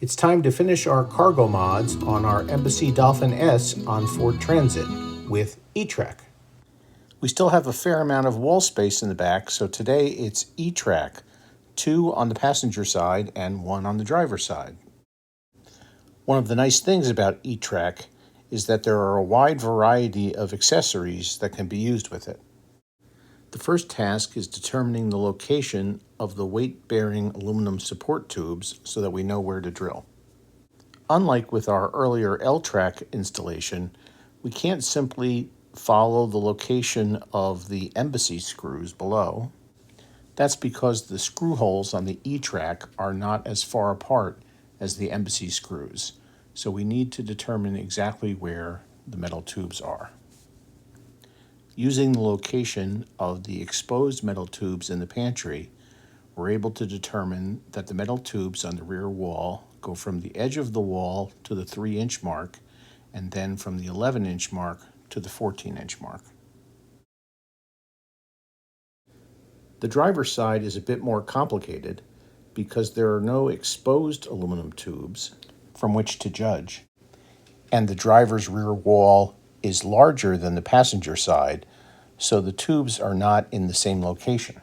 It's time to finish our cargo mods on our Embassy Dolphin S on Ford Transit with E-Track. We still have a fair amount of wall space in the back, so today it's E-Track, 2 on the passenger side and 1 on the driver's side. One of the nice things about E-Track is that there are a wide variety of accessories that can be used with it. The first task is determining the location of the weight-bearing aluminum support tubes so that we know where to drill. Unlike with our earlier L-Track installation, we can't simply follow the location of the Embassy screws below. That's because the screw holes on the E-Track are not as far apart as the Embassy screws, so we need to determine exactly where the metal tubes are. Using the location of the exposed metal tubes in the pantry, we're able to determine that the metal tubes on the rear wall go from the edge of the wall to the 3-inch mark, and then from the 11-inch mark to the 14-inch mark. The driver's side is a bit more complicated because there are no exposed aluminum tubes from which to judge, and the driver's rear wall is larger than the passenger side, so the tubes are not in the same location.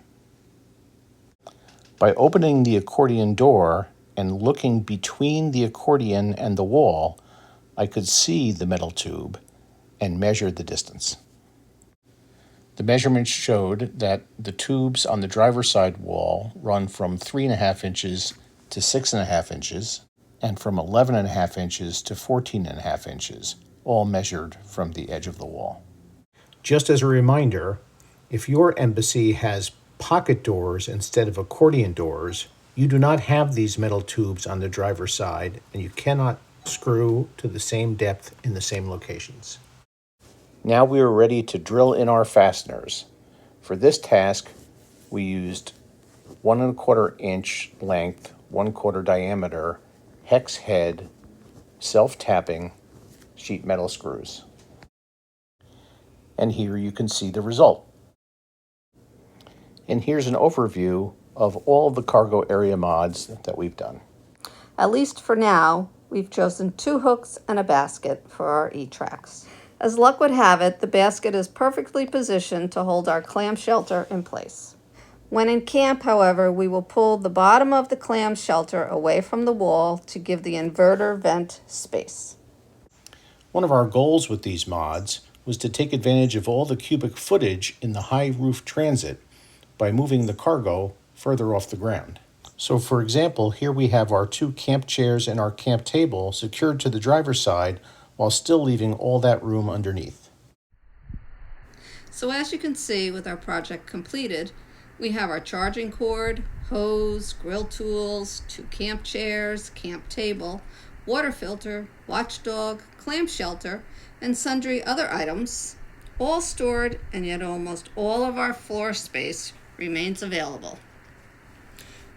By opening the accordion door and looking between the accordion and the wall, I could see the metal tube and measure the distance. The measurements showed that the tubes on the driver's side wall run from 3.5 inches to 6.5 inches, and from 11.5 inches to 14.5 inches, all measured from the edge of the wall. Just as a reminder, if your Embassy has pocket doors instead of accordion doors, you do not have these metal tubes on the driver's side, and you cannot screw to the same depth in the same locations. Now we are ready to drill in our fasteners. For this task, we used 1¼ inch length, 1/4 diameter, hex head, self-tapping sheet metal screws. And here you can see the result. And here's an overview of all the cargo area mods that we've done. At least for now, we've chosen 2 hooks and a basket for our E-Tracks. As luck would have it, the basket is perfectly positioned to hold our clam shelter in place. When in camp, however, we will pull the bottom of the clam shelter away from the wall to give the inverter vent space. One of our goals with these mods was to take advantage of all the cubic footage in the high roof transit by moving the cargo further off the ground. So for example, here we have our 2 camp chairs and our camp table secured to the driver's side while still leaving all that room underneath. So as you can see with our project completed, we have our charging cord, hose, grill tools, 2 camp chairs, camp table, water filter, watchdog, clam shelter, and sundry other items, all stored, and yet almost all of our floor space remains available.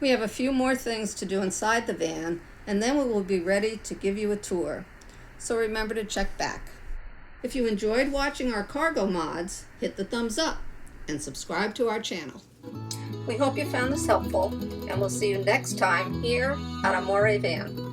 We have a few more things to do inside the van, and then we will be ready to give you a tour. So remember to check back. If you enjoyed watching our cargo mods, hit the thumbs up and subscribe to our channel. We hope you found this helpful, and we'll see you next time here on Amore Van.